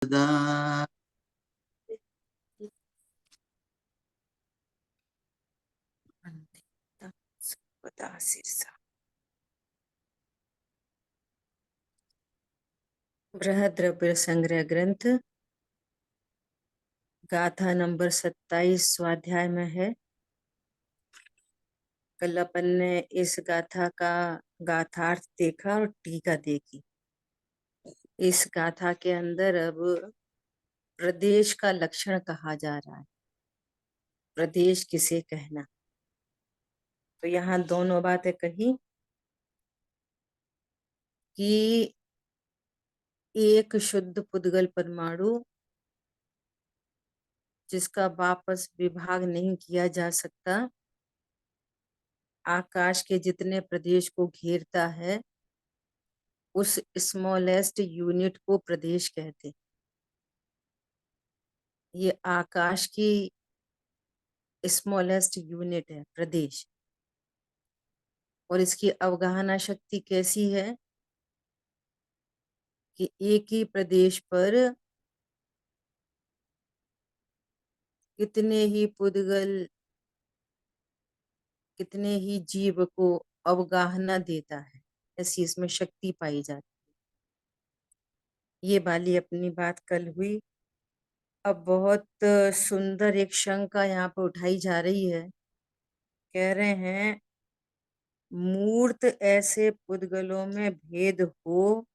दा बृहद्रव्य संग्रह ग्रंथ गाथा नंबर 27 स्वाध्याय में है। कल अपन ने इस गाथा का गाथार्थ देखा और टीका देखी। इस गाथा के अंदर अब प्रदेश का लक्षण कहा जा रहा है। प्रदेश किसे कहना, तो यहाँ दोनों बातें कही कि एक शुद्ध पुद्गल परमाणु जिसका वापस विभाग नहीं किया जा सकता, आकाश के जितने प्रदेश को घेरता है, उस स्मॉलेस्ट यूनिट को प्रदेश कहते। ये आकाश की स्मॉलेस्ट यूनिट है प्रदेश, और इसकी अवगाहना शक्ति कैसी है कि एक ही प्रदेश पर कितने ही पुद्गल, कितने ही जीव को अवगाहना देता है, ऐसी इसमें शक्ति पाई जाती है। ये वाली अपनी बात कल हुई। अब बहुत सुंदर एक शंका यहाँ पर उठाई जा रही है। कह रहे हैं मूर्त ऐसे पुद्गलों में भेद हो,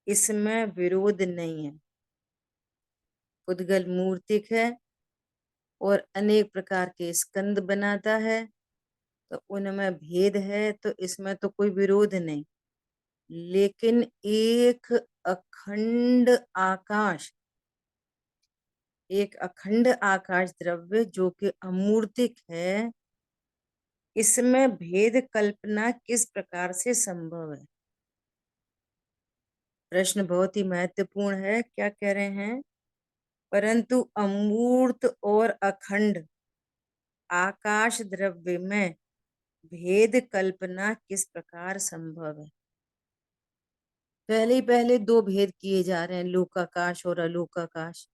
इसमें विरोध नहीं है। पुद्गल मूर्तिक है और अनेक प्रकार के स्कंद बनाता है, तो उनमें भेद है, तो इसमें तो कोई विरोध नहीं। लेकिन एक अखंड आकाश, एक अखंड आकाश द्रव्य जो कि अमूर्तिक है, इसमें भेद कल्पना किस प्रकार से संभव है। प्रश्न बहुत ही महत्वपूर्ण है। क्या कह रहे हैं? परंतु अमूर्त और अखंड आकाश द्रव्य में भेद कल्पना किस प्रकार संभव है। पहले दो भेद किए जा रहे हैं, लोकाकाश और अलोकाकाश।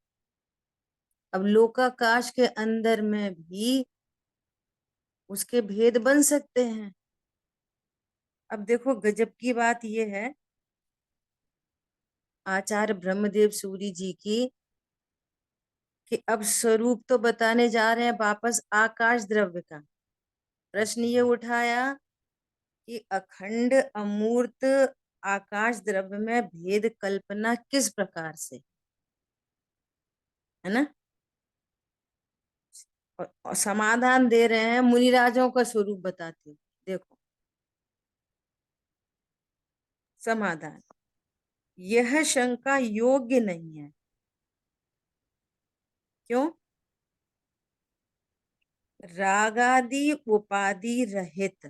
अब लोकाकाश के अंदर में भी उसके भेद बन सकते हैं। अब देखो गजब की बात यह है, आचार्य ब्रह्मदेव सूरी जी की, कि अब स्वरूप तो बताने जा रहे हैं वापस आकाश द्रव्य का। प्रश्न ये उठाया कि अखंड अमूर्त आकाश द्रव्य में भेद कल्पना किस प्रकार से, है ना। और समाधान दे रहे हैं मुनिराजों का स्वरूप बताते हुए। देखो समाधान, यह शंका योग्य नहीं है। क्यों? रागादि उपाधि रहित,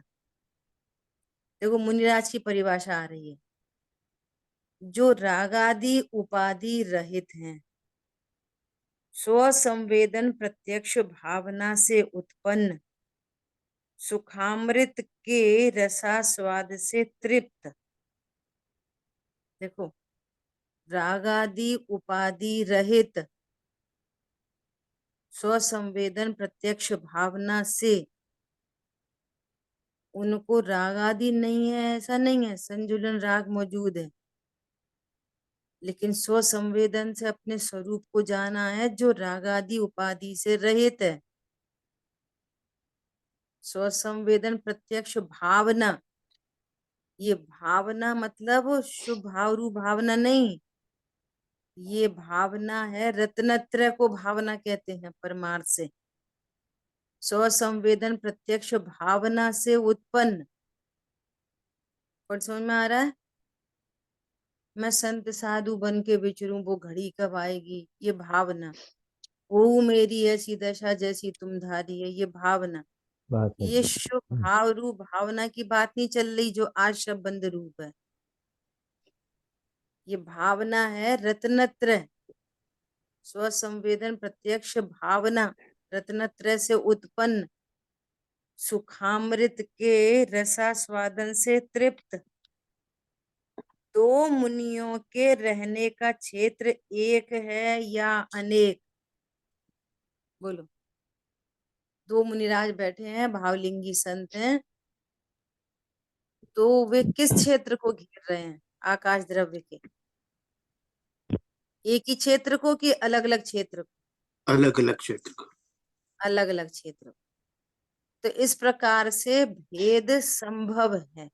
देखो मुनिराज की परिभाषा आ रही है, जो रागादि उपाधि रहित हैं, स्वसंवेदन प्रत्यक्ष भावना से उत्पन्न सुखामृत के रसास्वाद से तृप्त। देखो, रागादि उपाधि रहित स्वसंवेदन प्रत्यक्ष भावना से, उनको राग आदि नहीं है ऐसा नहीं है, संजुलन राग मौजूद है, लेकिन स्वसंवेदन से अपने स्वरूप को जाना है जो राग आदि उपाधि से रहित है। स्वसंवेदन प्रत्यक्ष भावना, ये भावना मतलब शुभ भावरू भावना नहीं, ये भावना है रत्नत्रय को भावना कहते हैं परमार्थ से। स्वसंवेदन प्रत्यक्ष भावना से उत्पन्न, पर समझ में आ रहा है? मैं संत साधु बन के विचरूं, वो घड़ी कब आएगी, ये भावना। ओ मेरी ऐसी दशा जैसी तुम धारी है, ये भावना। बात है। ये शुभ भाव रूप भावना की बात नहीं चल रही जो आज शब्द रूप है। ये भावना है रत्नत्रय, स्वसंवेदन प्रत्यक्ष भावना, रत्नत्रय से उत्पन्न सुखामृत के रसास्वादन से तृप्त। दो मुनियों के रहने का क्षेत्र एक है या अनेक? बोलो। दो मुनिराज बैठे हैं, भावलिंगी संत हैं, तो वे किस क्षेत्र को घेर रहे हैं आकाश द्रव्य के? एक ही क्षेत्र को कि अलग अलग क्षेत्र को? अलग अलग क्षेत्र को। अलग अलग क्षेत्र। तो इस प्रकार से भेद संभव है।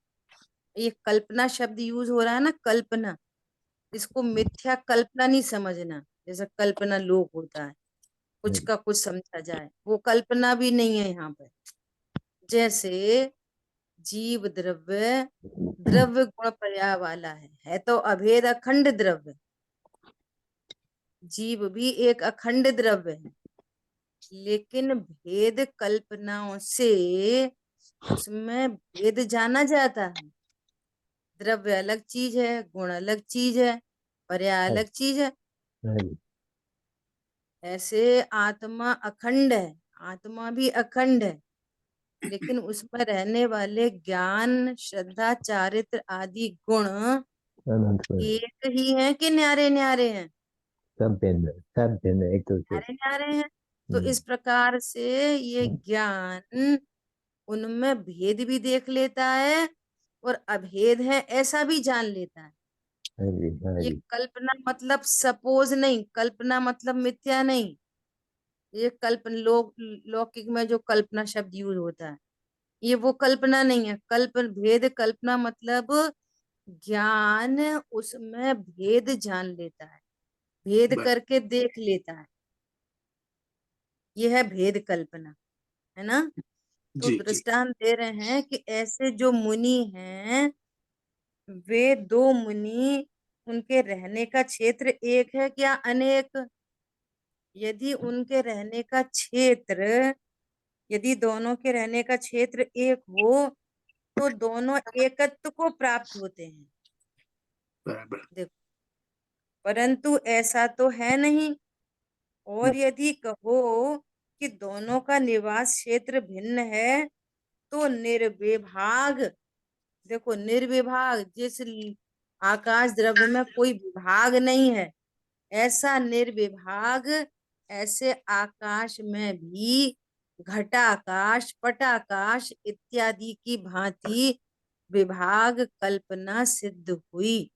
ये कल्पना शब्द यूज हो रहा है ना, कल्पना। इसको मिथ्या कल्पना नहीं समझना, जैसा कल्पना लोक होता है, कुछ का कुछ समझा जाए, वो कल्पना भी नहीं है यहाँ पे। जैसे जीव द्रव्य द्रव्य गुण पर्याय वाला है तो अभेद अखंड द्रव्य। जीव भी एक अखंड द्रव्य है, लेकिन भेद कल्पनाओं से उसमें भेद जाना जाता है। द्रव्य अलग चीज है, गुण अलग चीज है, पर्याय अलग चीज है। ऐसे आत्मा अखंड है, आत्मा भी अखंड है, लेकिन उसमें रहने वाले ज्ञान, श्रद्धा, चारित्र आदि गुण एक ही हैं कि न्यारे न्यारे हैं? सब भिन्न एक दूसरे। न्यारे न्यारे हैं। तो इस प्रकार से ये ज्ञान उनमें भेद भी देख लेता है और अभेद है ऐसा भी जान लेता है। ये कल्पना मतलब सपोज नहीं, कल्पना मतलब मिथ्या नहीं। ये लौकिक में जो कल्पना शब्द यूज होता है, ये वो कल्पना नहीं है। भेद कल्पना मतलब ज्ञान उसमें भेद जान लेता है, भेद करके देख लेता है। यह है भेद कल्पना, है ना। तो जी जी। दृष्टांत दे रहे हैं कि ऐसे जो मुनि हैं, वे दो मुनि, उनके रहने का क्षेत्र एक है क्या अनेक? यदि उनके रहने का क्षेत्र, यदि दोनों के रहने का क्षेत्र एक हो तो दोनों एकत्व को प्राप्त होते हैं। बराबर। देखो, परंतु ऐसा तो है नहीं। और यदि कहो कि दोनों का निवास क्षेत्र भिन्न है तो निर्विभाग, देखो निर्विभाग, जिस आकाश द्रव्य में कोई विभाग नहीं है, ऐसा निर्विभाग, ऐसे आकाश में भी घटाकाश, पटाकाश इत्यादि की भांति विभाग कल्पना सिद्ध हुई।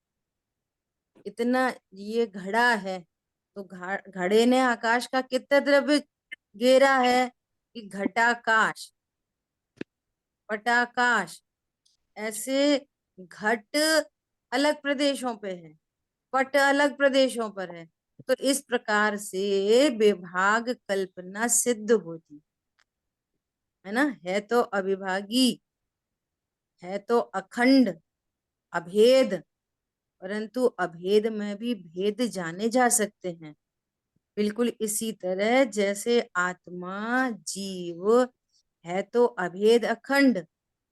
इतना ये घड़ा है, तो घड़े ने आकाश का कितना द्रव्य घेरा है? कि घटाकाश, पटाकाश। ऐसे घट अलग प्रदेशों पे है, पट अलग प्रदेशों पर है। तो इस प्रकार से विभाग कल्पना सिद्ध होती है ना। है तो अविभागी, है तो अखंड, अभेद, परंतु अभेद में भी भेद जाने जा सकते हैं। बिल्कुल इसी तरह जैसे आत्मा जीव है तो अभेद अखंड,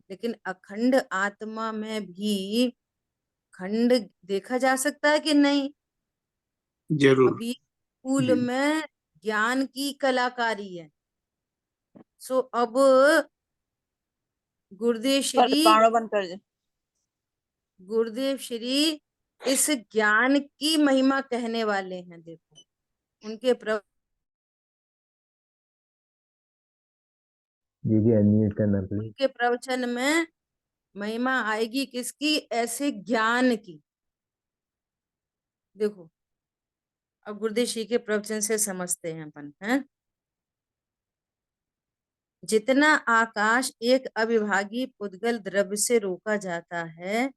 लेकिन अखंड आत्मा में भी खंड देखा जा सकता है कि नहीं? जरूर। अभी स्कूल जी। में ज्ञान की कलाकारी है। सो अब गुरुदेव श्री, परमाणु बंद कर दे। गुरुदेव श्री इस ज्ञान की महिमा कहने वाले हैं। देखो उनके दीदी अनम्यूट करना प्लीज। उनके प्रवचन में महिमा आएगी किसकी? ऐसे ज्ञान की। देखो अब गुरुदेव श्री के प्रवचन से समझते हैं अपन, हैं। जितना आकाश एक अविभागी पुद्गल द्रव्य से रोका जाता है,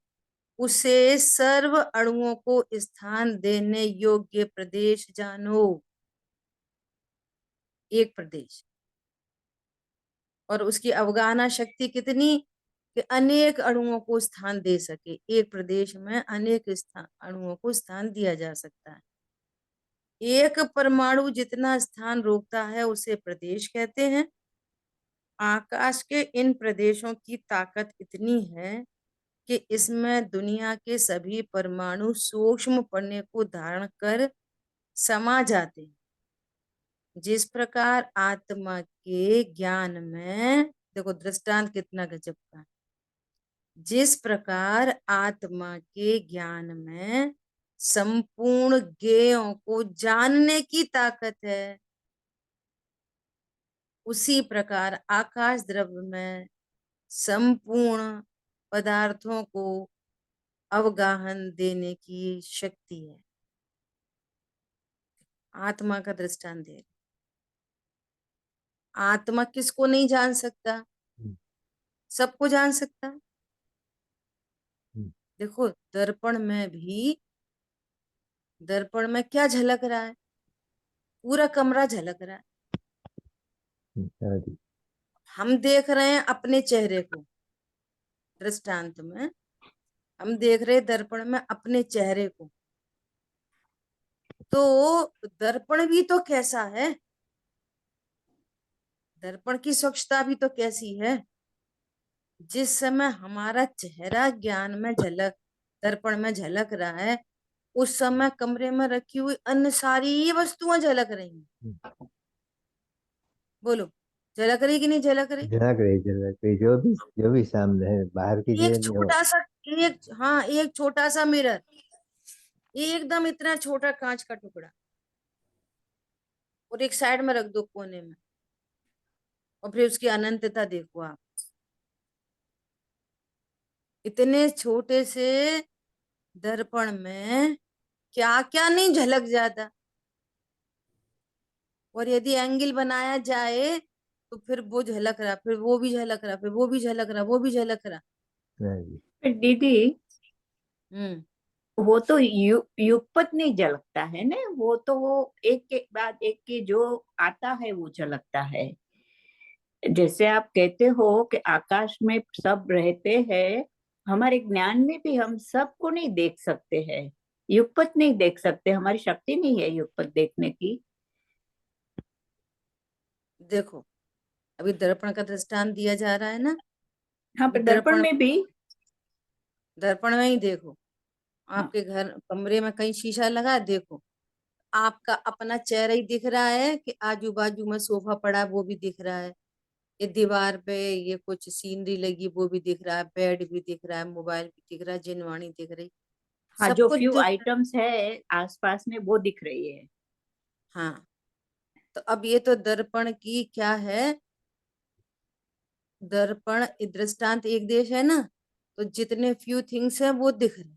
उसे सर्व अणुओं को स्थान देने योग्य प्रदेश जानो। एक प्रदेश, और उसकी अवगाहना शक्ति कितनी कि अनेक अणुओं को स्थान दे सके। एक प्रदेश में अनेक स्थान, अणुओं को स्थान दिया जा सकता है। एक परमाणु जितना स्थान रोकता है उसे प्रदेश कहते हैं। आकाश के इन प्रदेशों की ताकत इतनी है कि इसमें दुनिया के सभी परमाणु सूक्ष्म पड़ने को धारण कर समा जाते हैं। जिस प्रकार आत्मा के ज्ञान में, देखो दृष्टांत कितना गजब का है। जिस प्रकार आत्मा के ज्ञान में संपूर्ण ज्ञेयों को जानने की ताकत है, उसी प्रकार आकाश द्रव्य में संपूर्ण पदार्थों को अवगाहन देने की शक्ति है। आत्मा का दृष्टांत दे रहे। आत्मा किसको नहीं जान सकता? सबको जान सकता। देखो दर्पण में क्या झलक रहा है? पूरा कमरा झलक रहा है। हाँ जी। हम देख रहे हैं अपने चेहरे को, दृष्टांत में हम देख रहे हैं दर्पण में अपने चेहरे को, तो दर्पण भी तो कैसा है? दर्पण की स्वच्छता भी तो कैसी है? जिस समय हमारा चेहरा ज्ञान में दर्पण में झलक रहा है, उस समय कमरे में रखी हुई अन्य सारी वस्तुएं झलक रही हैं। बोलो, झलक रही कि नहीं झलक रही? झलक रही जो भी सामने है, बाहर की एक चीजें नहीं हो। छोटा सा एक छोटा सा मिरर, एकदम इतना छोटा कांच का टुकड़ा, और एक साइड में रख दो कोने में, और फिर उसकी अनंतता देखो आप। इतने छोटे से दर्पण में क्या क्या नहीं झलक जाता। और यदि एंगल बनाया जाए तो फिर वो झलक रहा, फिर वो भी झलक रहा, फिर वो भी झलक रहा, वो भी झलक रहा। हाँ जी। पर दीदी, हम्म वो तो युगपत नहीं झलकता है ना, वो एक के बाद एक के जो आता है वो झलकता है। जैसे आप कहते हो कि आकाश में सब रहते हैं, हमारे ज्ञान में भी हम सबको नहीं देख सकते हैं, युगपत नहीं देख सकते, हमारी शक्ति नहीं है युगपत देखने की। देखो, अभी दर्पण का दृष्टांत दिया जा रहा है ना। हाँ, अभी पर दर्पण में भी। दर्पण में ही देखो, हाँ, आपके घर कमरे में कहीं शीशा लगा है, देखो आपका अपना चेहरा ही दिख रहा है कि आजू बाजू में सोफा पड़ा है वो भी दिख रहा है, ये दीवार पे ये कुछ सीनरी लगी वो भी दिख रहा है, बेड भी दिख रहा है, मोबाइल भी दिख रहा है, जिनवाणी दिख रही, हाँ, सब जो कुछ फ्यू दिख रहा है। आइटम्स है आसपास में वो दिख रही है। हाँ, तो अब ये तो दर्पण की क्या है? दर्पण दृष्टांत एक देश है ना, तो जितने फ्यू थिंग्स हैं वो दिख रहे।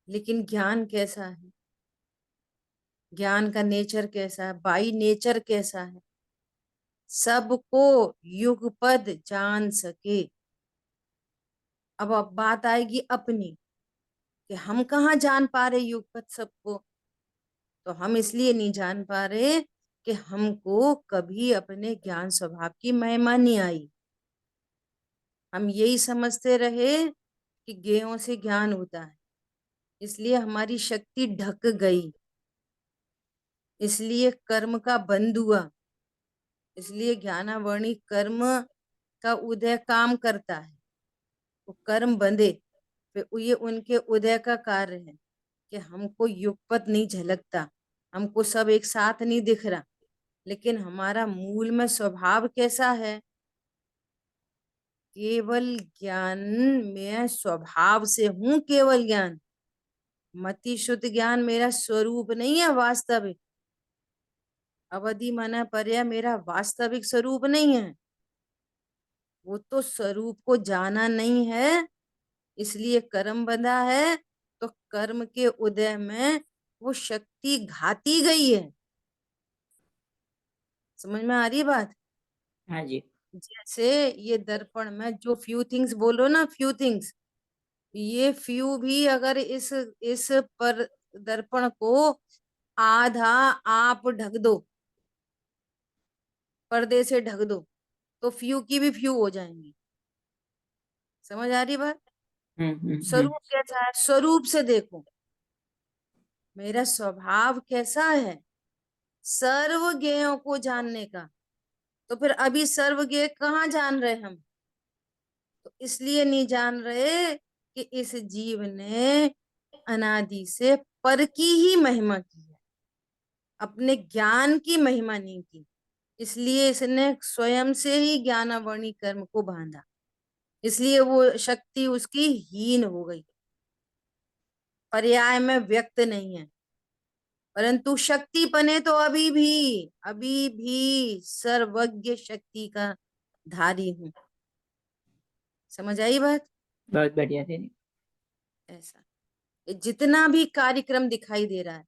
लेकिन ज्ञान कैसा है? ज्ञान का नेचर कैसा है? बाई नेचर कैसा है? सबको युगपद जान सके। अब बात आएगी अपनी, कि हम कहाँ जान पा रहे युगपद सबको। तो हम इसलिए नहीं जान पा रहे कि हमको कभी अपने ज्ञान स्वभाव की महिमा नहीं आई। हम यही समझते रहे कि ज्ञेयों से ज्ञान होता है, इसलिए हमारी शक्ति ढक गई, इसलिए कर्म का बंध हुआ, इसलिए ज्ञानावर्णी कर्म का उदय काम करता है, वो कर्म बंधे, फिर ये उनके उदय का कार्य है कि हमको युगपत नहीं झलकता, हमको सब एक साथ नहीं दिख रहा, लेकिन हमारा मूल में स्वभाव कैसा है? केवल ज्ञान में स्वभाव से हूं, केवल ज्ञान, मति शुद्ध ज्ञान मेरा स्वरूप नहीं है, वास्तविक अवधि मना पर्या मेरा वास्तविक स्वरूप नहीं है। वो तो स्वरूप को जाना नहीं है, इसलिए कर्म बंधा है, तो कर्म के उदय में वो शक्ति घाती गई है। समझ में आ रही है बात? हाँ जी। जैसे ये दर्पण में जो फ्यू थिंग्स बोलो ना, फ्यू थिंग्स, ये फ्यू भी अगर इस पर दर्पण को आधा आप ढक दो, पर्दे से ढक दो, तो फ्यू की भी फ्यू हो जाएंगी। समझ आ रही बात? हम्म। स्वरूप कैसा है? स्वरूप से देखो मेरा स्वभाव कैसा है, सर्व ज्ञेयों को जानने का। तो फिर अभी सर्व ज्ञेय कहाँ जान रहे हम? तो इसलिए नहीं जान रहे कि इस जीव ने अनादि से पर की ही महिमा की है, अपने ज्ञान की महिमा नहीं की, इसलिए इसने स्वयं से ही ज्ञानावर्णी कर्म को बांधा। इसलिए वो शक्ति उसकी हीन हो गई, पर्याय में व्यक्त नहीं है। परंतु शक्ति बने तो अभी भी सर्वज्ञ शक्ति का धारी हूं। समझ आई बात? बहुत बढ़िया दीदी। ऐसा जितना भी कार्यक्रम दिखाई दे रहा है,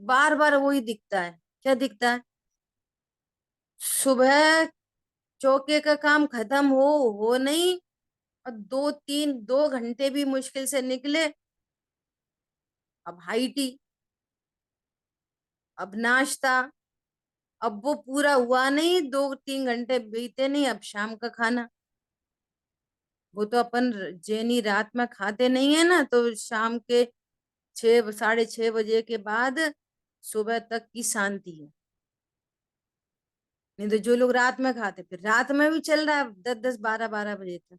बार बार वही दिखता है। क्या दिखता है? सुबह चौके का काम खत्म हो नहीं, और 2 घंटे भी मुश्किल से निकले, अब हाई टी, अब नाश्ता, अब वो पूरा हुआ नहीं, 2-3 घंटे बीते नहीं, अब शाम का खाना। वो तो अपन जैनी रात में खाते नहीं है ना, तो शाम के 6-6:30 बजे के बाद सुबह तक की शांति है। नहीं तो जो लोग रात में खाते, फिर रात में भी चल रहा है 10-10 12-12 बजे तक।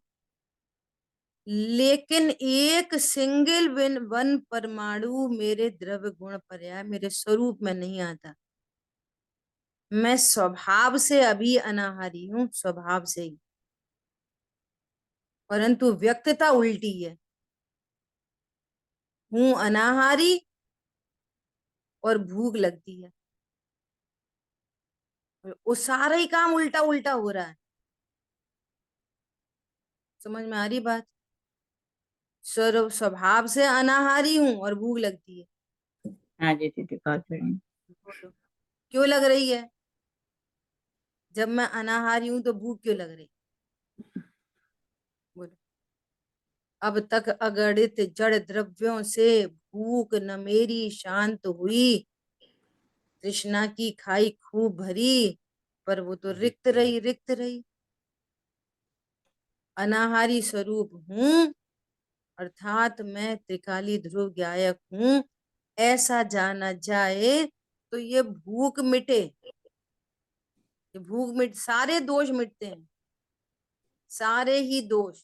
लेकिन एक सिंगल वन परमाणु मेरे द्रव्य गुण पर्याय मेरे स्वरूप में नहीं आता। मैं स्वभाव से अभी अनाहारी हूं, स्वभाव से ही, परंतु व्यक्तता उल्टी है। हूं अनाहारी और भूख लगती है, वो सारा ही काम उल्टा उल्टा हो रहा है। समझ में आ रही बात? स्वभाव से अनाहारी हूं और भूख लगती है। हाँ जी दीदी, बहुत बढ़िया। बोलो, क्यों लग रही है? जब मैं अनाहारी हूं तो भूख क्यों लग रही? बोलो। अब तक अगणित जड़ द्रव्यों से भूख न मेरी शांत हुई, तृष्णा की खाई खूब भरी, पर वो तो रिक्त रही, रिक्त रही। अनाहारी स्वरूप हूं, अर्थात मैं त्रिकाली ध्रुव गायक हूं, ऐसा जाना जाए तो ये भूख मिटे। ये भूख मिट, सारे दोष मिटते हैं, सारे ही दोष।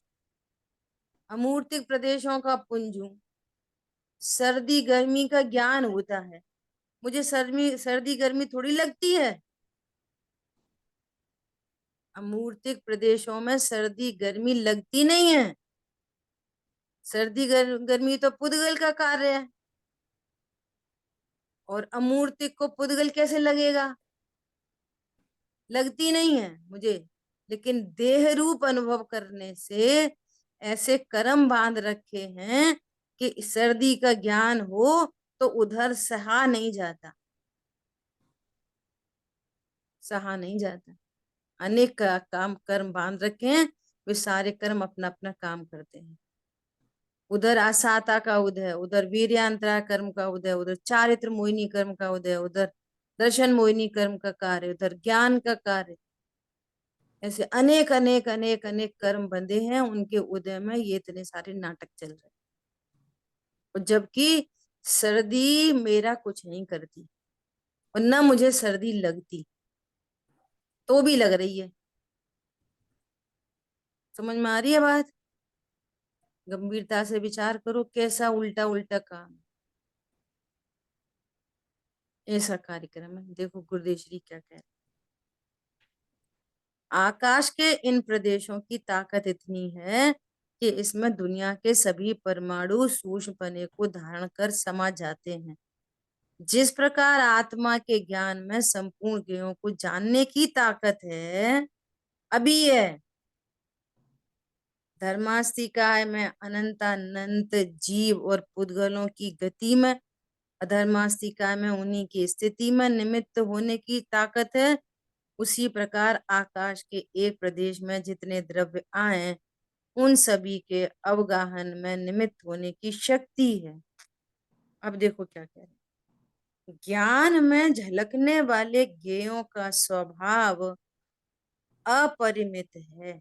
अमूर्तिक प्रदेशों का पुंज हूं, सर्दी गर्मी का ज्ञान होता है, मुझे सर्दी गर्मी थोड़ी लगती है। अमूर्तिक प्रदेशों में सर्दी गर्मी लगती नहीं है। सर्दी गर्मी तो पुद्गल का कार्य है, और अमूर्तिक को पुद्गल कैसे लगेगा? लगती नहीं है मुझे। लेकिन देह रूप अनुभव करने से ऐसे कर्म बांध रखे हैं कि सर्दी का ज्ञान हो तो उधर सहा नहीं जाता, सहा नहीं जाता। अनेक काम कर्म बांध रखे हैं, वे सारे कर्म अपना अपना काम करते हैं। उधर आसाता का उदय, उधर वीर्यांतरा कर्म का उदय, उधर चारित्र मोहिनी कर्म का उदय, उधर दर्शन मोहिनी कर्म का कार्य, उधर ज्ञान का कार्य। ऐसे अनेक अनेक अनेक अनेक कर्म बंधे हैं, उनके उदय में ये इतने सारे नाटक चल रहे हैं। और जबकि सर्दी मेरा कुछ नहीं करती, और न मुझे सर्दी लगती, तो भी लग रही है। समझ में आ रही है बात? गंभीरता से विचार करो, कैसा उल्टा उल्टा काम। ऐसा कार्यक्रम है। देखो गुरुदेव श्री क्या कह रहे हैं। आकाश के इन प्रदेशों की ताकत इतनी है कि इसमें दुनिया के सभी परमाणु सूक्ष्मपने को धारण कर समा जाते हैं। जिस प्रकार आत्मा के ज्ञान में संपूर्ण ज्ञेयों को जानने की ताकत है, अभी है। धर्मास्तिकाय में अनंतानंत जीव और पुद्गलों की गति में, अधर्मास्तिकाय में उन्हीं की स्थिति में निमित्त होने की ताकत है। उसी प्रकार आकाश के एक प्रदेश में जितने द्रव्य आए, उन सभी के अवगाहन में निमित्त होने की शक्ति है। अब देखो क्या कह रहे हैं। ज्ञान में झलकने वाले ज्ञेयों का स्वभाव अपरिमित है,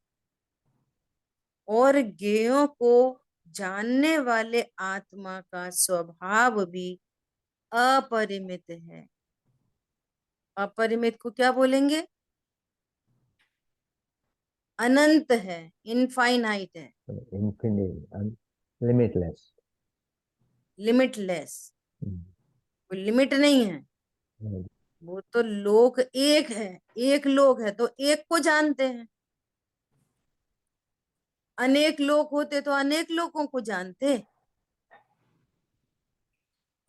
और ज्ञेयों को जानने वाले आत्मा का स्वभाव भी अपरिमित है। अपरिमित को क्या बोलेंगे? अनंत है, इनफाइनाइट है, infinite, limitless. लिमिटलेस। वो लिमिट नहीं है, वो तो लोक एक है, एक लोक है तो एक को जानते हैं। अनेक लोक होते तो अनेक लोगों को जानते।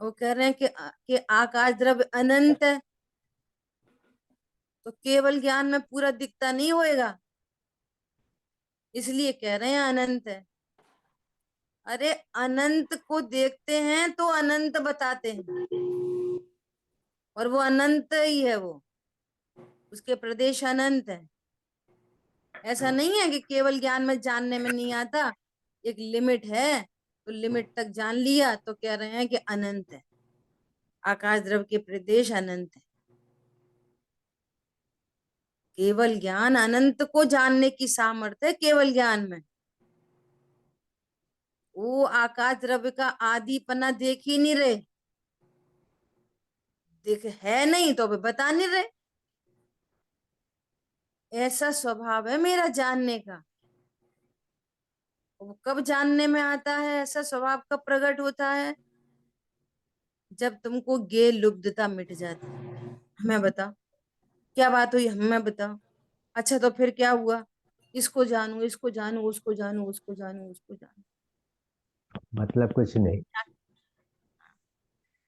वो कह रहे हैं कि आकाश द्रव्य अनंत है, तो केवल ज्ञान में पूरा दिखता नहीं होएगा, इसलिए कह रहे हैं अनंत है। अरे अनंत को देखते हैं तो अनंत बताते हैं, और वो अनंत ही है, वो उसके प्रदेश अनंत है। ऐसा नहीं है कि केवल ज्ञान में जानने में नहीं आता, एक लिमिट है, तो लिमिट तक जान लिया तो कह रहे हैं कि अनंत है, आकाश द्रव्य के प्रदेश अनंत है। केवल ज्ञान अनंत को जानने की सामर्थ्य है केवल ज्ञान में। वो आकाश द्रव्य का आदिपना देख ही नहीं रहे, देख है नहीं तो अभी बता नहीं रहे। ऐसा स्वभाव है मेरा जानने का। वो कब जानने में आता है, ऐसा स्वभाव कब प्रकट होता है? जब तुमको गे लुब्धता मिट जाती है। हमें बताओ क्या बात हुई, हमें बताओ। अच्छा तो फिर क्या हुआ? इसको जानू, इसको जानू, उसको जानू, उसको जानू, उसको जानू। मतलब कुछ नहीं,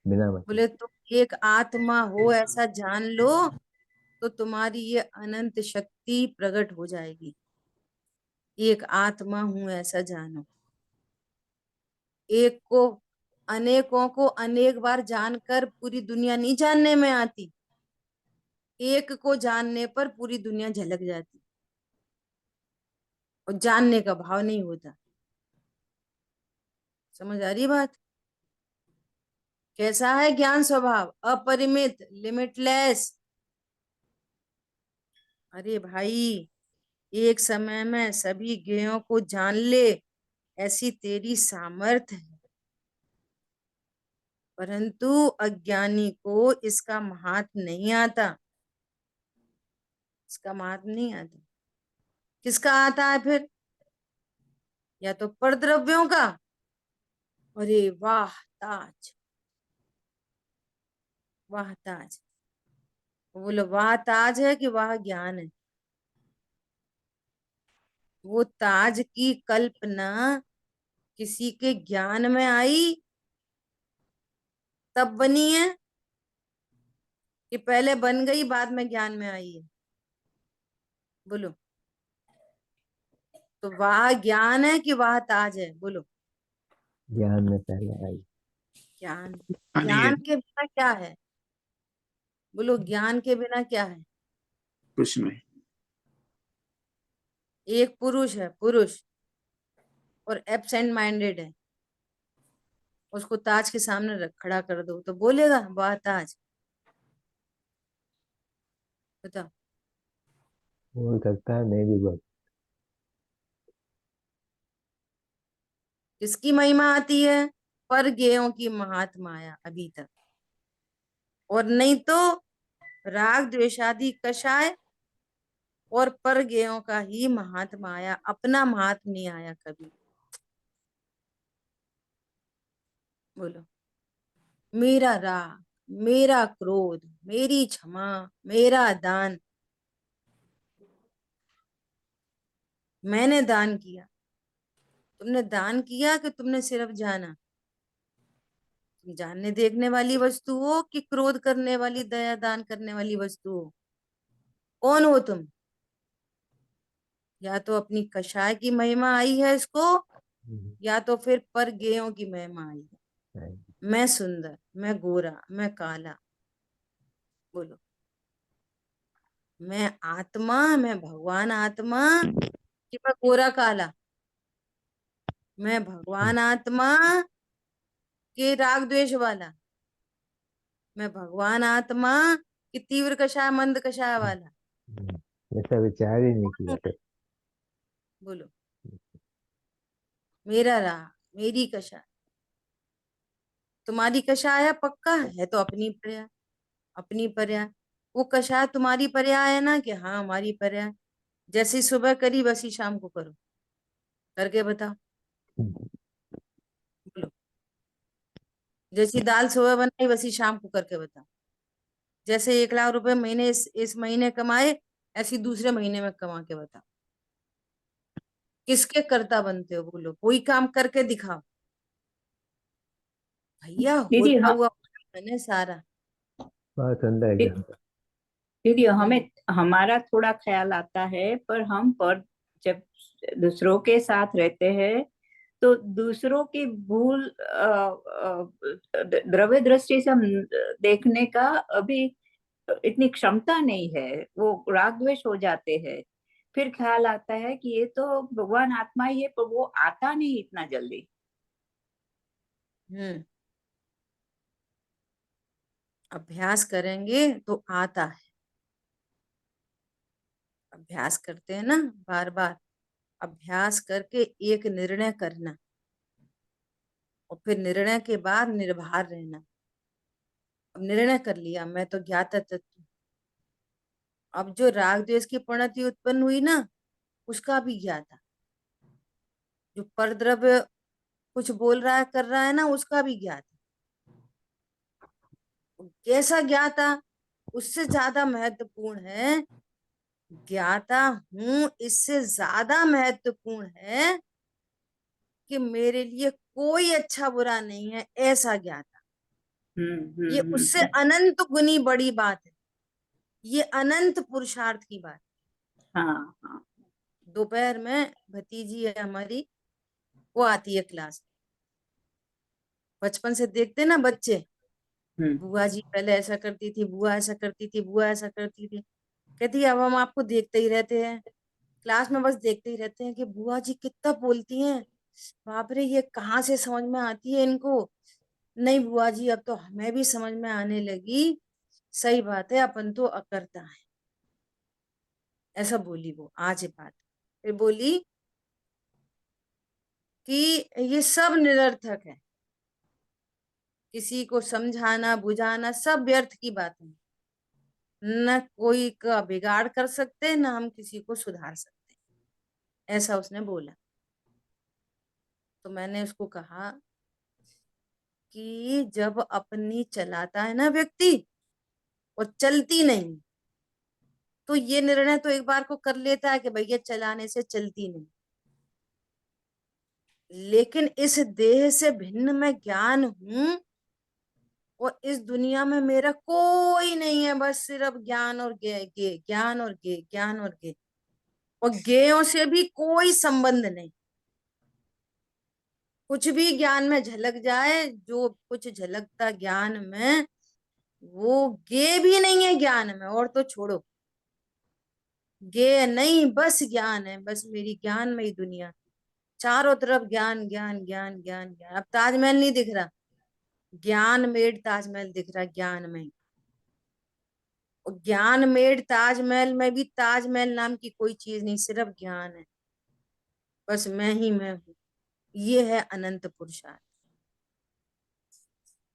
बिना मतलब। बोले तुम एक आत्मा हो ऐसा जान लो, तो तुम्हारी ये अनंत शक्ति प्रकट हो जाएगी। एक आत्मा हूं ऐसा जानो। एक को, अनेकों को अनेक बार जानकर पूरी दुनिया नहीं जानने में आती, एक को जानने पर पूरी दुनिया झलक जाती, और जानने का भाव नहीं होता। समझ आ रही बात? कैसा है ज्ञान स्वभाव? अपरिमित, लिमिटलेस। अरे भाई, एक समय में सभी ज्ञेयों को जान ले, ऐसी तेरी सामर्थ है, परंतु अज्ञानी को इसका महात्म नहीं आता। इसका महात्म नहीं आता। किसका आता है फिर? या तो परद्रव्यों का। अरे वाह ताज, वाह ताज। बोलो वाह ताज है कि वाह ज्ञान है? वो ताज की कल्पना किसी के ज्ञान में आई तब बनी है, कि पहले बन गई बाद में ज्ञान में आई है? बोलो। तो वाह ज्ञान है कि वाह ताज है? बोलो। ज्ञान में पहले आई। ज्ञान। नहीं है, ज्ञान के बिना क्या है? बोलो ज्ञान के बिना क्या है? कुछ नहीं। एक पुरुष है, पुरुष, और एब्सेंट माइंडेड है, उसको ताज के सामने खड़ा कर दो तो बोलेगा वाह ताज? बताओ। बोल सकता है, नहीं भी बोल। किसकी महिमा आती है? पर गेयों की महात्माया अभी तक। और नहीं तो राग द्वेषादि कषाय और पर गेयों का ही महात्मा आया, अपना महात्मा नहीं आया कभी। बोलो। मेरा राग, मेरा क्रोध, मेरी क्षमा, मेरा दान, मैंने दान किया। तुमने दान किया कि तुमने सिर्फ जाना? तुम जानने देखने वाली वस्तु हो कि क्रोध करने वाली, दया दान करने वाली वस्तु हो? कौन हो तुम? या तो अपनी कषाय की महिमा आई है इसको, या तो फिर पर गेयों की महिमा आई है। नहीं। मैं सुंदर, मैं गोरा, मैं काला। बोलो। मैं आत्मा, मैं भगवान आत्मा, कि मैं गोरा काला? मैं भगवान आत्मा के राग द्वेष वाला? मैं भगवान आत्मा कि तीव्र कषाय मंद कषाय वाला? ऐसा विचार ही नहीं किया था। बोलो। मेरा राग, मेरी कषाय। तुम्हारी कषाय है पक्का है तो अपनी पर्याय, अपनी पर्याय। वो कषाय तुम्हारी पर्याय है ना, कि हाँ हमारी पर्याय। जैसी सुबह करी वैसी शाम को करो, करके बताओ। बोलो। जैसी दाल सुबह बनाई वैसी शाम को करके बताओ। जैसे 1 लाख रुपए महीने इस महीने कमाए, ऐसी दूसरे महीने में कमा के बताओ। किसके कर्ता बनते हो? बोलो, कोई काम करके दिखाओ भैया, दीदी होता हाँ, हुआ मैंने सारा। बहुत सुंदर एग्जाम्पल। दीदी हमें हमारा थोड़ा ख्याल आता है, पर जब दूसरों के साथ रहते हैं तो दूसरों की भूल द्रव्य दृष्टि से हम देखने का अभी इतनी क्षमता नहीं है, वो राग द्वेष हो जाते हैं। फिर ख्याल आता है कि ये तो भगवान आत्मा ही है, पर वो आता नहीं इतना जल्दी। अभ्यास करेंगे तो आता है। अभ्यास करते हैं ना, बार बार अभ्यास करके एक निर्णय करना, और फिर निर्णय के बाद निर्भर रहना। अब निर्णय कर लिया, मैं तो ज्ञाता तत्व। अब जो राग द्वेष की प्रणति उत्पन्न हुई ना, उसका भी ज्ञाता। जो परद्रव्य कुछ बोल रहा है, कर रहा है ना, उसका भी ज्ञाता। कैसा ज्ञाता? उससे ज्यादा महत्वपूर्ण है। ज्ञाता हूं, इससे ज्यादा महत्वपूर्ण है कि मेरे लिए कोई अच्छा बुरा नहीं है, ऐसा ज्ञाता। ये उससे अनंत गुनी बड़ी बात है। ये अनंत पुरुषार्थ की बात। हाँ हाँ। दोपहर में भतीजी है हमारी, वो आती है क्लास। बचपन से देखते ना बच्चे, बुआ जी पहले ऐसा करती थी, बुआ ऐसा करती थी, बुआ ऐसा करती थी। कहती है अब हम आपको देखते ही रहते हैं, क्लास में बस देखते ही रहते हैं कि बुआ जी कितना बोलती हैं। बाप रे, ये कहाँ से समझ में आती है इनको। नहीं बुआ जी, अब तो हमें भी समझ में आने लगी। सही बात है, अपन तो अकर्ता है। ऐसा बोली वो आज बात। फिर बोली कि ये सब निरर्थक है, किसी को समझाना बुझाना सब व्यर्थ की बात है। न कोई का बिगाड़ कर सकते, न हम किसी को सुधार सकते। ऐसा उसने बोला। तो मैंने उसको कहा कि जब अपनी चलाता है ना व्यक्ति और चलती नहीं, तो ये निर्णय तो एक बार को कर लेता है कि भैया चलाने से चलती नहीं। लेकिन इस देह से भिन्न मैं ज्ञान हूं, और इस दुनिया में मेरा कोई नहीं है, बस सिर्फ ज्ञान और गे गे, ज्ञान और गे, ज्ञान और गे, और गेयों से भी कोई संबंध नहीं। कुछ भी ज्ञान में झलक जाए, जो कुछ झलकता ज्ञान में, वो गे भी नहीं है ज्ञान में। और तो छोड़ो, गे नहीं, बस ज्ञान है। बस मेरी ज्ञान में ही दुनिया, चारों तरफ ज्ञान ज्ञान ज्ञान ज्ञान ज्ञान। अब ताजमहल नहीं दिख रहा, ज्ञान मेड ताजमहल दिख रहा ज्ञान में। और ज्ञान मेड ताजमहल में भी ताजमहल नाम की कोई चीज नहीं, सिर्फ ज्ञान है। बस मैं ही मैं हूँ। ये है अनंत पुरुषार्थ।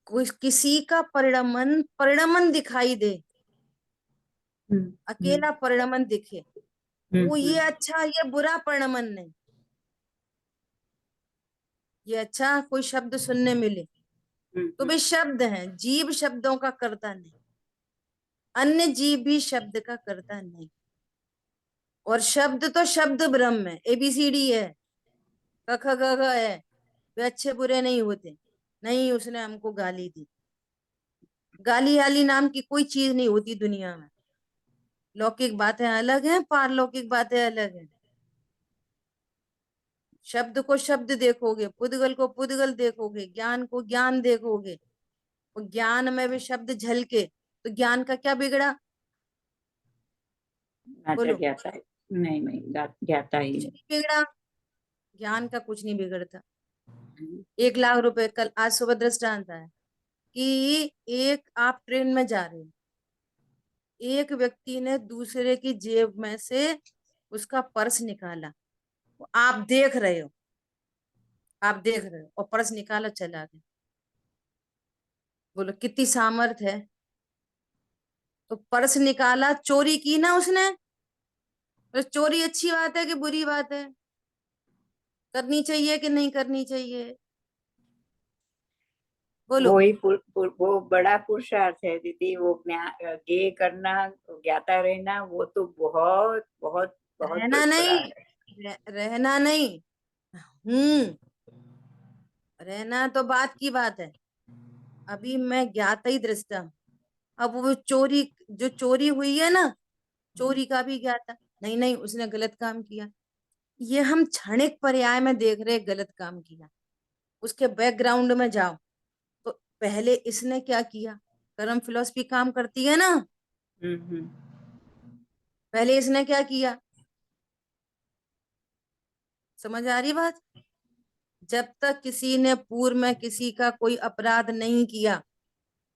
कोई किसी का परिणमन परिणमन दिखाई दे, अकेला परिणमन दिखे, वो ये अच्छा ये बुरा परिणमन नहीं। ये अच्छा कोई शब्द सुनने मिले तो वे शब्द हैं, जीव शब्दों का कर्ता नहीं। अन्य जीव भी शब्द का कर्ता नहीं। और शब्द तो शब्द ब्रह्म है, ABCD है, क ख ग घ है। वे अच्छे बुरे नहीं होते। नहीं, उसने हमको गाली दी। गाली हाली नाम की कोई चीज नहीं होती दुनिया में। लौकिक बातें अलग हैं, पारलौकिक बातें अलग हैं। शब्द को शब्द देखोगे, पुद्गल को पुद्गल देखोगे, ज्ञान को ज्ञान देखोगे। और ज्ञान में भी शब्द झलके तो ज्ञान का क्या बिगड़ा? बोलो, ज्ञाता है। नहीं नहीं, ज्ञाता ही कुछ है। नहीं बिगड़ा। ज्ञान का कुछ नहीं बिगड़ता। 1 लाख रुपए, कल आज सुबह दृष्टांत आया कि एक आप ट्रेन में जा रहे हो, एक व्यक्ति ने दूसरे की जेब में से उसका पर्स निकाला, आप देख रहे हो, आप देख रहे हो, और पर्स निकाला चला गया। बोलो कितनी सामर्थ है। तो पर्स निकाला, चोरी की ना उसने। तो चोरी अच्छी बात है कि बुरी बात है? करनी चाहिए कि नहीं करनी चाहिए? बोलो। वो बड़ा पुरुषार्थ है दीदी, वो गे करना, ज्ञाता रहना, वो तो बहुत बहुत बहुत रहना बड़ा नहीं, है। रहना नहीं, हूँ, रहना तो बात की बात है। अभी मैं ज्ञाता ही दृष्टा हूं। अब वो चोरी, जो चोरी हुई है ना, चोरी का भी ज्ञाता, नहीं नहीं उसने गलत काम किया, ये हम क्षणिक पर्याय में देख रहे गलत काम किया। उसके बैकग्राउंड में जाओ तो पहले इसने क्या किया, कर्म फिलॉसफी काम करती है ना, हम्म। पहले इसने क्या किया, समझ आ रही बात? जब तक किसी ने पूर्व में किसी का कोई अपराध नहीं किया,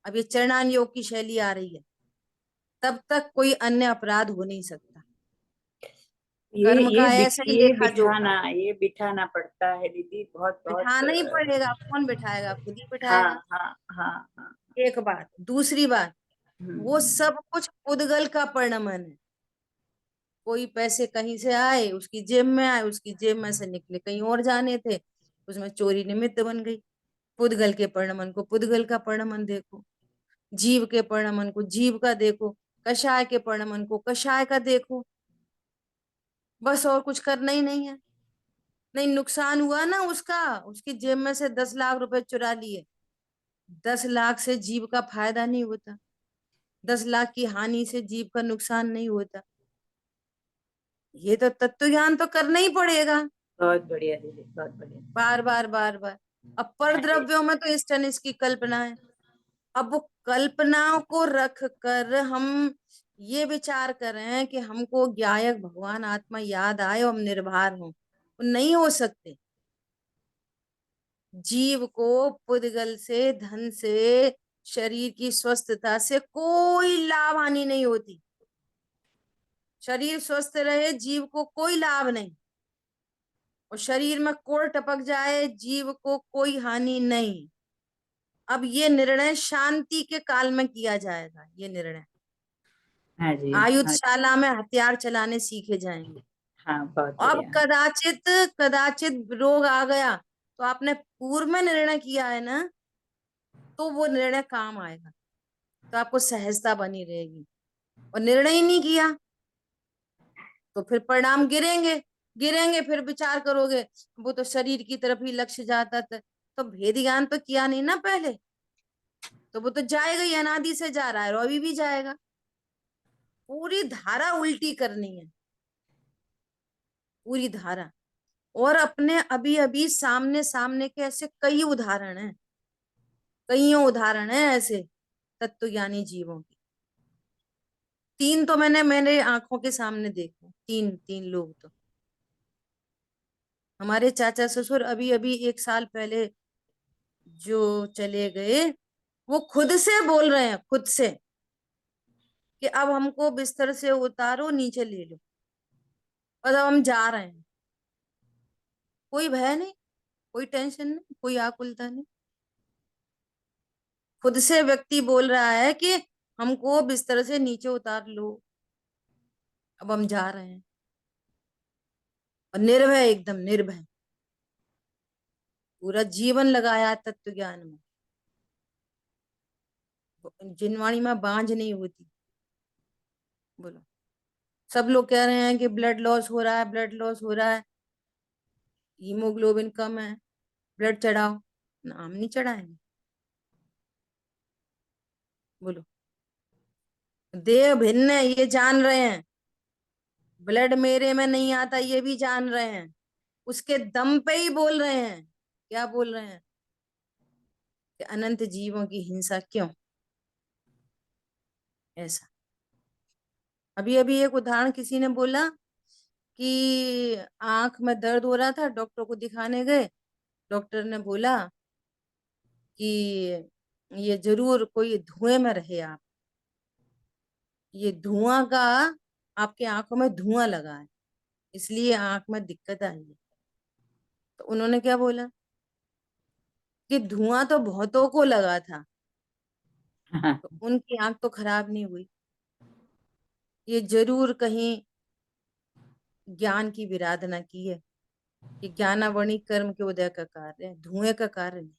अब ये चरणान योग की शैली आ रही है, तब तक कोई अन्य अपराध हो नहीं सकता। कर्म का ऐसा ही लेखा जोखा ये बिठाना पड़ता है दीदी, बहुत बहुत। बिठाना ही पड़ेगा, कौन बिठाएगा, खुद ही हाँ बिठाएगा। हाँ हाँ हाँ। एक बात, दूसरी बात, वो हम्म। सब कुछ पुद्गल का परिणमन है। कोई पैसे कहीं से आए, उसकी जेब में आए, उसकी जेब में से निकले कहीं और जाने थे, उसमें चोरी निमित्त बन गई। पुद्गल के परिणमन को पुद्गल का परिणमन देखो, जीव के परिणमन को जीव का देखो, कषाय के परिणमन को कषाय का देखो, बस और कुछ करना ही नहीं है। नहीं, नुकसान हुआ ना उसका, उसकी जेब में से 10 लाख रुपए चुरा लिए, 10 लाख से जीव का फायदा नहीं होता, 10 लाख की हानि से जीव का नुकसान नहीं होता। ये तो तत्व ज्ञान तो करना ही पड़ेगा, बहुत बढ़िया दीदी, बहुत बढ़िया। बार बार बार बार। अब पर हाँ जी। द्रव्यों में तो इस टन इसकी कल्पना है। अब वो कल्पनाओं को रख कर हम ये विचार कर रहे हैं कि हमको ज्ञायक भगवान आत्मा याद आए और हम निर्भर हों, वो नहीं हो सकते। जीव को पुद्गल से, धन से, शरीर की स्वस्थता से कोई लाभ हानि नहीं होती। शरीर स्वस्थ रहे, जीव को कोई लाभ नहीं, और शरीर में कोड़ टपक जाए, जीव को कोई हानि नहीं। अब ये निर्णय शांति के काल में किया जाएगा, ये निर्णय हाँ जी। हाँ, आयुधशाला में हथियार चलाने सीखे जाएंगे। हाँ बहुत अब बढ़िया। कदाचित कदाचित रोग आ गया, तो आपने पूर्व में निर्णय किया है ना, तो वो निर्णय काम आएगा, तो आपको सहजता बनी रहेगी। और निर्णय ही नहीं किया तो फिर परिणाम गिरेंगे, गिरेंगे, फिर विचार करोगे वो तो शरीर की तरफ ही लक्ष्य जाता था, तो भेद ज्ञान तो किया नहीं ना पहले, तो वो तो जाएगा ही, अनादि से जा रहा है और अभी भी जाएगा। पूरी धारा उल्टी करनी है, पूरी धारा। और अपने अभी अभी सामने सामने के ऐसे कई उदाहरण हैं, कईयों उदाहरण हैं ऐसे तत्वज्ञानी जीवों की। 3 तो मैंने मेरे आंखों के सामने देखे, 3 लोग तो हमारे चाचा ससुर अभी अभी 1 साल पहले जो चले गए, वो खुद से बोल रहे हैं, खुद से, कि अब हमको बिस्तर से उतारो, नीचे ले लो, और अब हम जा रहे हैं। कोई भय नहीं, कोई टेंशन नहीं, कोई आकुलता नहीं। खुद से व्यक्ति बोल रहा है कि हमको बिस्तर से नीचे उतार लो, अब हम जा रहे हैं। और निर्भय, एकदम निर्भय, पूरा जीवन लगाया तत्व ज्ञान में। जिनवाणी में बांझ नहीं होती। बोलो, सब लोग कह रहे हैं कि ब्लड लॉस हो रहा है, ब्लड लॉस हो रहा है, हीमोग्लोबिन कम है, ब्लड चढ़ाओ, नाम नहीं चढ़ाएंगे। बोलो, देह भिन्न है ये जान रहे हैं, ब्लड मेरे में नहीं आता ये भी जान रहे हैं, उसके दम पे ही बोल रहे हैं। क्या बोल रहे हैं? कि अनंत जीवों की हिंसा क्यों, ऐसा। अभी अभी एक उदाहरण किसी ने बोला कि आंख में दर्द हो रहा था, डॉक्टर को दिखाने गए, डॉक्टर ने बोला कि ये जरूर कोई धुएं में रहे आप, ये धुआं का, आपके आंखों में धुआं लगा है, इसलिए आंख में दिक्कत आई है। तो उन्होंने क्या बोला कि धुआं तो बहुतों को लगा था, हाँ। तो उनकी आंख तो खराब नहीं हुई, ये जरूर कहीं ज्ञान की विराधना की है, कि ज्ञानावणी कर्म के उदय का कार्य है, धुएं का कार्य नहीं।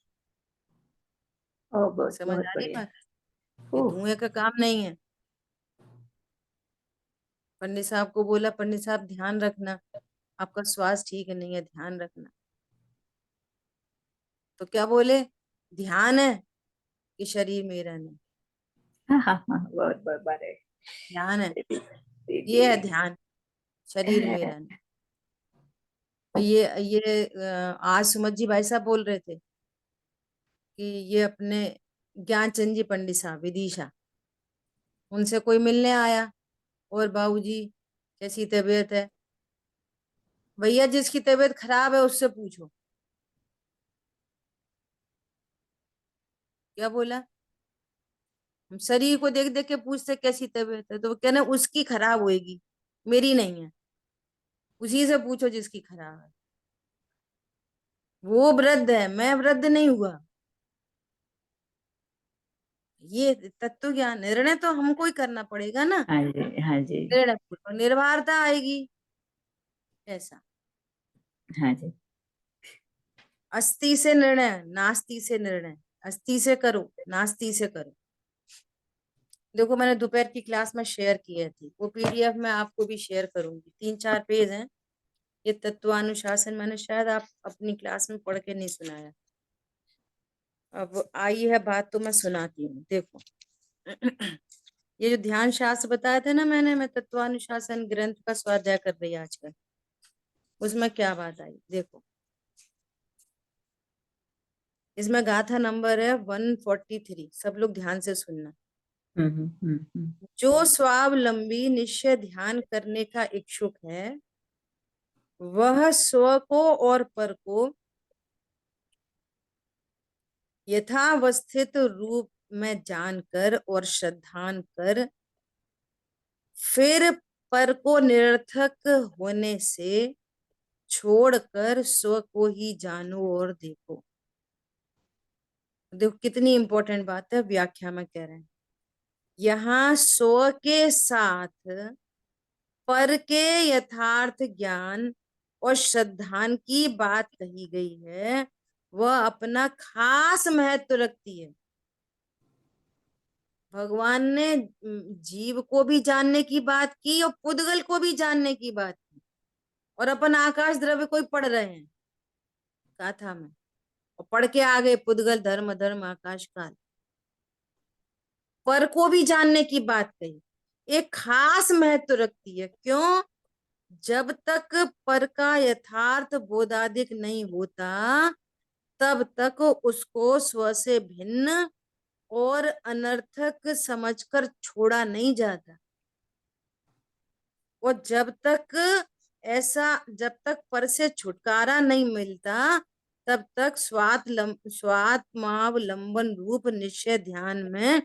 ओ बहुत समझ बहुत आ रही बढ़िया। बात? ये ओह। धुएं का काम नहीं है। पंडित साहब को बोला, पंडित साहब ध्यान रखना, आपका स्वास्थ्य ठीक नहीं है, ध्यान रखना। तो क्या बोले, ध्यान है कि शरीर मेरा नहीं? हाँ, बहुत बराबर है ध्यान है, दीदी। ये है ध्यान, शरीर मेरा नहीं। तो ये आज सुमत जी भाई साहब बोल रहे थे कि ये अपने ज्ञानचंद जी पंडित साहब विदिशा, उनसे कोई मिलने आया, और बाबूजी कैसी तबीयत है? भैया जिसकी तबीयत खराब है उससे पूछो। क्या बोला? हम शरीर को देख देख के पूछते कैसी तबीयत है, तो वो कहना उसकी खराब होएगी, मेरी नहीं है, उसी से पूछो जिसकी खराब है। वो वृद्ध है, मैं वृद्ध नहीं हुआ। ये तत्व ज्ञान, निर्णय तो हमको ही करना पड़ेगा ना। हाँ जी, हाँ जी, निर्णय पूर्वक निर्भरता आएगी। ऐसा हाँ जी। अस्ति से निर्णय, नास्ति से निर्णय। अस्ति से करो, नास्ति से करो। देखो मैंने दोपहर की क्लास में शेयर किए थी, वो पीडीएफ में आपको भी शेयर करूंगी, 3-4 पेज हैं। ये तत्वानुशासन मैंने शायद आप अपनी क्लास में पढ़ के नहीं सुनाया। अब आई है बात तो मैं सुनाती हूँ, देखो। ये जो ध्यान शास्त्र बताया था ना मैंने, मैं तत्वानुशासन ग्रंथ का स्वाध्याय कर रही आजकल, उसमें क्या बात आई देखो। इसमें गाथा नंबर है 143, सब लोग ध्यान से सुनना। जो स्वावलंबी निश्चय ध्यान करने का इच्छुक है, वह स्व को और पर को यथावस्थित रूप में जानकर और श्रद्धान कर, फिर पर को निरर्थक होने से छोड़कर स्व को ही जानो और देखो। देखो कितनी इंपॉर्टेंट बात है, व्याख्या में कह रहे हैं। यहाँ स्व के साथ पर के यथार्थ ज्ञान और श्रद्धान की बात कही गई है, वह अपना खास महत्व रखती है। भगवान ने जीव को भी जानने की बात की और पुद्गल को भी जानने की बात की, और अपन आकाश द्रव्य कोई पढ़ रहे हैं गाथा में, और पढ़ के आगे पुद्गल धर्म धर्म आकाश काल, पर को भी जानने की बात कही, एक खास महत्व रखती है। क्यों? जब तक पर का यथार्थ बोधादिक नहीं होता, तब तक उसको स्व से भिन्न और अनर्थक समझकर छोड़ा नहीं जाता। और जब तक पर से छुटकारा नहीं मिलता, तब तक स्वात्मावलंबन रूप निश्चय ध्यान में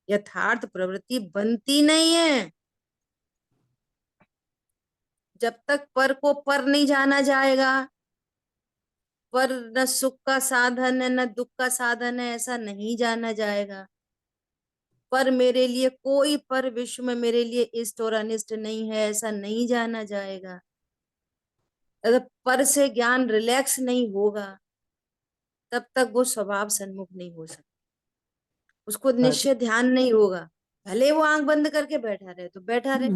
यथार्थ प्रवृत्ति बनती नहीं है। जब तक पर को पर नहीं जाना जाएगा, पर न सुख का साधन है न दुख का साधन है, ऐसा नहीं जाना जाएगा। पर मेरे लिए कोई, पर विश्व में मेरे लिए इष्ट और अनिष्ट नहीं है, ऐसा नहीं जाना जाएगा। अगर पर से ज्ञान रिलैक्स नहीं होगा, तब तक वो स्वभाव सन्मुख नहीं हो सकता, उसको निश्चय ध्यान नहीं होगा। भले वो आंख बंद करके बैठा रहे तो बैठा रहे,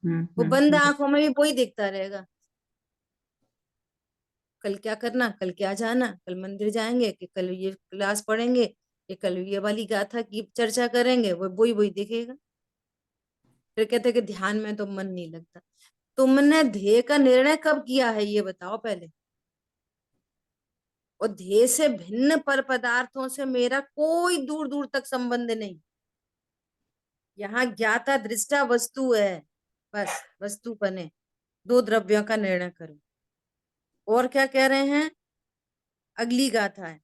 वो बंद आंखों में भी वही दिखता रहेगा। कल क्या करना, कल क्या जाना, कल मंदिर जाएंगे कि कल ये क्लास पढ़ेंगे कि कल ये वाली गाथा की चर्चा करेंगे, वो वही वही दिखेगा। फिर कहते कि ध्यान में तो मन नहीं लगता। तुमने ध्येय का निर्णय कब किया है ये बताओ पहले। और ध्येय से भिन्न पर पदार्थों से मेरा कोई दूर दूर तक संबंध नहीं। यहाँ ज्ञाता दृष्टा वस्तु है, बस वस्तु बने, दो द्रव्यों का निर्णय करो। और क्या कह रहे हैं, अगली गाथा है।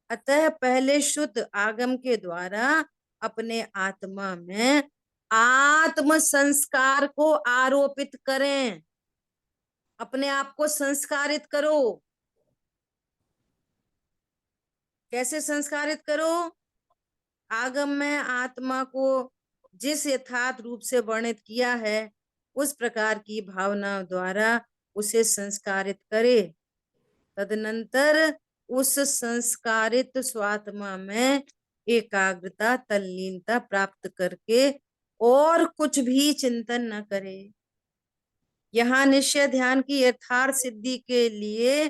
अतः पहले शुद्ध आगम के द्वारा अपने आत्मा में आत्म संस्कार को आरोपित करें, अपने आप को संस्कारित करो। कैसे संस्कारित करो? आगम में आत्मा को जिस यथार्थ रूप से वर्णित किया है, उस प्रकार की भावना द्वारा उसे संस्कारित करे। तदनंतर उस संस्कारित स्वात्मा में एकाग्रता तल्लीनता प्राप्त करके और कुछ भी चिंतन न करे। यहाँ निश्चय ध्यान की यथार्थ सिद्धि के लिए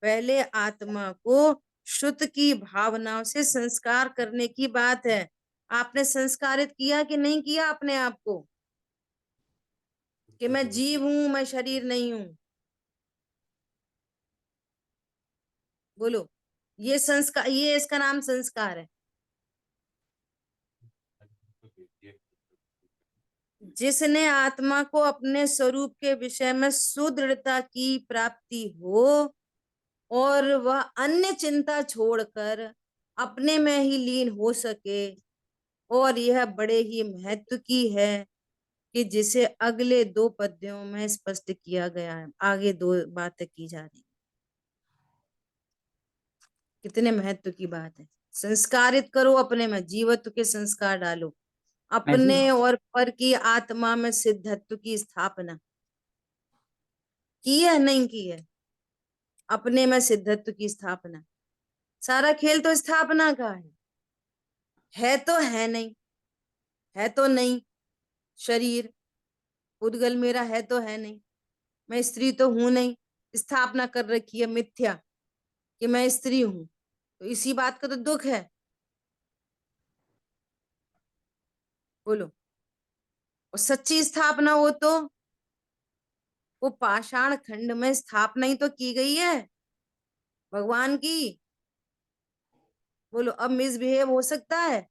पहले आत्मा को शुद्ध की भावनाओं से संस्कार करने की बात है। आपने संस्कारित किया कि नहीं किया अपने आप को, कि मैं जीव हूं, मैं शरीर नहीं हूं? बोलो, ये संस्कार, ये इसका नाम संस्कार है। जिसने आत्मा को अपने स्वरूप के विषय में सुदृढ़ता की प्राप्ति हो और वह अन्य चिंता छोड़कर अपने में ही लीन हो सके, और यह बड़े ही महत्व की है कि जिसे अगले 2 पद्यों में स्पष्ट किया गया है। आगे 2 बातें की जा रही, कितने महत्व की बात है। संस्कारित करो, अपने में जीवत्व के संस्कार डालो, अपने और पर की आत्मा में सिद्धत्व की स्थापना की है, नहीं की है? अपने में सिद्धत्व की स्थापना। सारा खेल तो स्थापना का है तो है नहीं, है तो नहीं। शरीर उद्गल मेरा है तो है नहीं, मैं स्त्री तो हूं नहीं, स्थापना कर रखी है मिथ्या कि मैं स्त्री हूं, तो इसी बात का तो दुख है। बोलो, और सच्ची स्थापना हो तो वो पाषाण खंड में स्थापना ही तो की गई है भगवान की। बोलो, अब मिसबिहेव हो सकता है?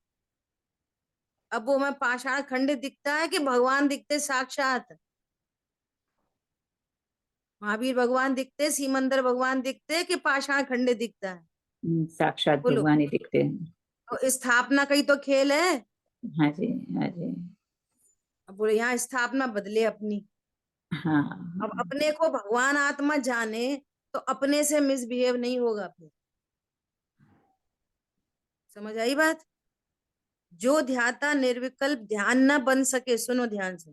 अब वो मैं पाषाण खंड दिखता है कि भगवान दिखते साक्षात? महावीर भगवान दिखते, सीमंदर भगवान दिखते कि पाषाण खंड दिखता है? साक्षात बोलो, भगवान ही दिखते हैं। तो स्थापना का ही तो खेल है। हाँ जी, हाँ जी। अब बोले यहाँ स्थापना बदले अपनी। हाँ, अब अपने को भगवान आत्मा जाने तो अपने से मिसबिहेव नहीं होगा फिर। समझ आई बात? जो ध्याता निर्विकल्प ध्यान न बन सके, सुनो ध्यान से,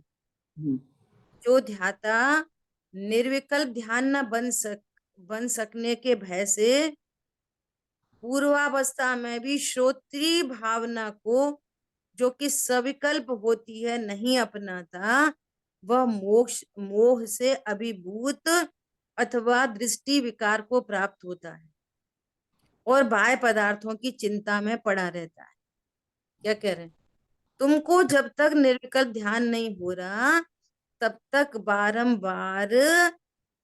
जो ध्याता निर्विकल्प ध्यान न बन सकने के भय से पूर्वावस्था में भी श्रोत्रीय भावना को, जो कि सविकल्प होती है, नहीं अपनाता, वह मोह से अभिभूत अथवा दृष्टि विकार को प्राप्त होता है और बाह्य पदार्थों की चिंता में पड़ा रहता है। क्या कह रहे हैं? तुमको जब तक निर्विकल्प ध्यान नहीं हो रहा, तब तक बारंबार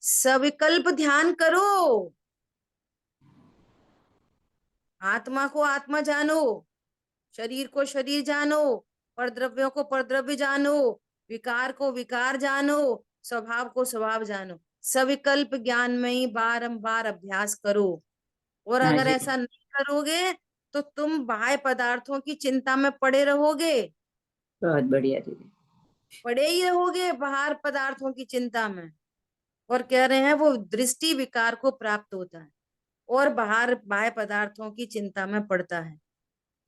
सविकल्प ध्यान करो। आत्मा को आत्मा जानो, शरीर को शरीर जानो, परद्रव्यों को परद्रव्य जानो, विकार को विकार जानो, स्वभाव को स्वभाव जानो। सविकल्प ज्ञान में ही बारंबार अभ्यास करो। और हाँ अगर जी। ऐसा नहीं करोगे तो तुम बाह्य पदार्थों की चिंता में पड़े रहोगे, बहुत बढ़िया दीदी। पड़े ही रहोगे बाहर पदार्थों की चिंता में। और कह रहे हैं वो दृष्टि विकार को प्राप्त होता है और बाहर बाह्य पदार्थों की चिंता में पड़ता है।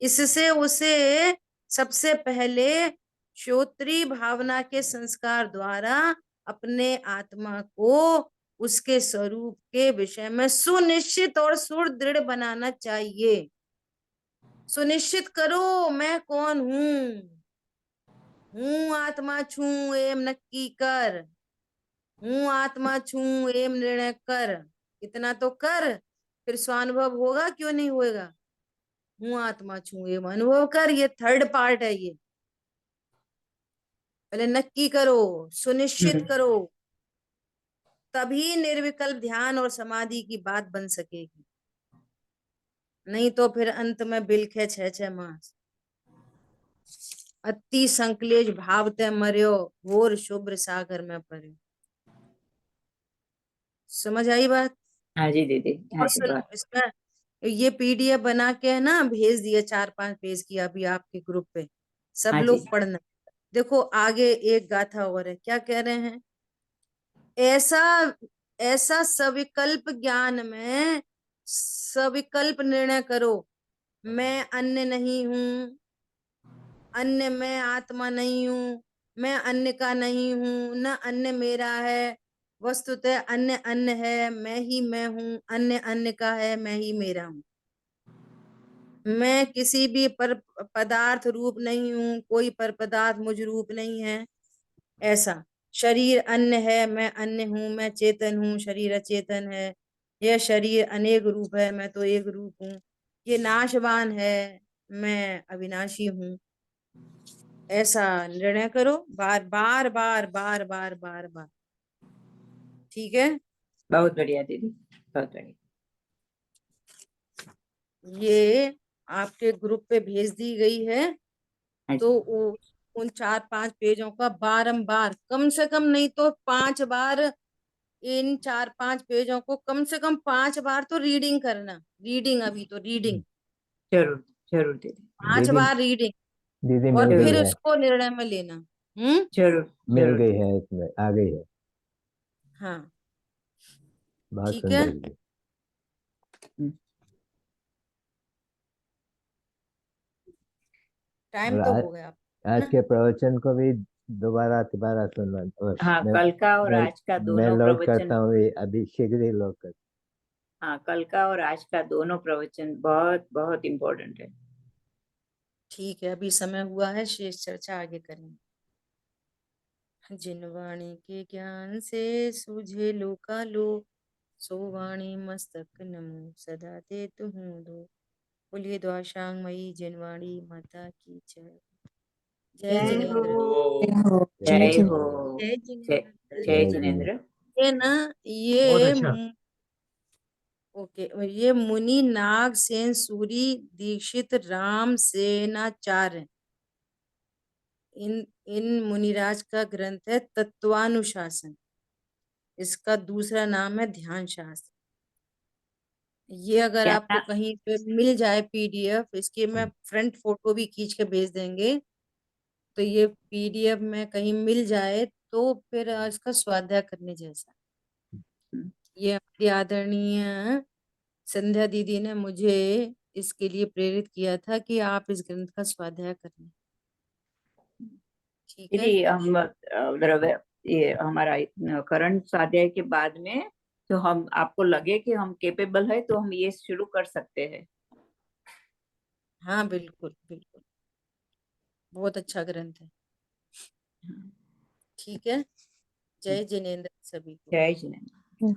इससे उसे सबसे पहले श्रोत्रीय भावना के संस्कार द्वारा अपने आत्मा को उसके स्वरूप के विषय में सुनिश्चित और सुदृढ़ बनाना चाहिए। सुनिश्चित करो मैं कौन हूँ आत्मा छू एम नक्की कर, हूँ आत्मा छू एम निर्णय कर। इतना तो कर, फिर स्वानुभव होगा, क्यों नहीं होगा? हूँ आत्मा छू एम अनुभव कर, ये थर्ड पार्ट है। ये पहले नक्की करो, सुनिश्चित करो, तभी निर्विकल्प ध्यान और समाधि की बात बन सकेगी। नहीं तो फिर अंत में बिलखे 6 मास। अति संकलेश भावते मर्यो, घोर शुभ्र सागर में पर्यो। समझ आई बात? हाँ जी दीदी, हाँ और जी। सुनो, इसमें ये पीडीएफ बना के है ना, भेज दिया 4-5 पेज की अभी आपके ग्रुप पे, सब हाँ जी। लोग पढ़ना। देखो आगे एक गाथा और है, क्या कह रहे हैं? ऐसा ऐसा सविकल्प ज्ञान में सविकल्प निर्णय करो, मैं अन्य नहीं हूँ, अन्य मैं आत्मा नहीं हूँ, मैं अन्य का नहीं हूँ, न अन्य मेरा है। वस्तुतः अन्य अन्य है, मैं ही मैं हूँ, अन्य अन्य का है, मैं ही मेरा हूँ। मैं किसी भी पर पदार्थ रूप नहीं हूँ, कोई पर पदार्थ मुझ रूप नहीं है। ऐसा शरीर अन्न है, मैं अन्न हूँ, मैं चेतन हूँ, शरीर अचेतन है, यह शरीर अनेक रूप है, मैं तो एक रूप हूँ, ये नाशवान है, मैं अविनाशी हूँ। ऐसा निर्णय करो बार बार बार बार बार बार बार। ठीक है, बहुत बढ़िया दीदी, बहुत बढ़िया। ये आपके ग्रुप पे भेज दी गई है। अच्छा, तो उन 4-5 पेजों का बारंबार, कम से कम नहीं तो 5 बार, इन 4-5 पेजों को कम से कम 5 बार तो रीडिंग करना। रीडिंग, अभी तो रीडिंग, जरूर जरूर दीदी, 5 दीदी बार रीडिंग, दीदी और मिल फिर गई है, उसको निर्णय में लेना। हम्म, जरूर मिल जरूर गई दीदी। है, इसमें आ गई है। हाँ बहुत ठीक है। सुंदर दीदी। टाइम और तो हो गया आज ना? के प्रवचन को भी दोबारा तिबारा सुनना। और हाँ, मैं कल का और आज का मैं दोनों लोड प्रवचन। करता हूँ, ये अभी शीघ्र ही लोड करता हाँ, कल का और आज का दोनों प्रवचन बहुत बहुत इम्पोर्टेंट है। ठीक है, अभी समय हुआ है, शेष चर्चा आगे करेंगे। जिन वाणी के ज्ञान से सूझे लोकालो, सो वाणी मस्तक नमो सदा दे हूँ दो। बोलिए द्वाशांग मई जिनवाणी माता की जय। जय जय जिनेन्द्र। हो, जय जय जिनेंद्र। हो, जय जय जिनेन्द्र। जय जिनेन्द्र। ये ना, बहुत ये अच्छा। ओके, ये मुनि नाग सेन सूरी दीक्षित राम सेनाचार्य, इन इन मुनिराज का ग्रंथ है तत्वानुशासन। इसका दूसरा नाम है ध्यान शास्त्र। ये अगर क्या आपको कहीं पे मिल जाए पीडीएफ, इसकी मैं फ्रंट फोटो भी खींच के भेज देंगे। तो ये पीडीएफ में कहीं मिल जाए तो फिर इसका स्वाध्याय करने जैसा। ये हमारी आदरणीय संध्या दीदी ने मुझे इसके लिए प्रेरित किया था कि आप इस ग्रंथ का स्वाध्याय करें। ठीक है, दीदी, हम ये हमारा करंट स्वाध्याय के बाद में, तो हम आपको लगे कि हम केपेबल है तो हम ये शुरू कर सकते हैं। हाँ बिल्कुल बिल्कुल, बहुत अच्छा ग्रंथ है। ठीक है, जय जिनेन्द्र सभी को। जय जिनेन्द्र।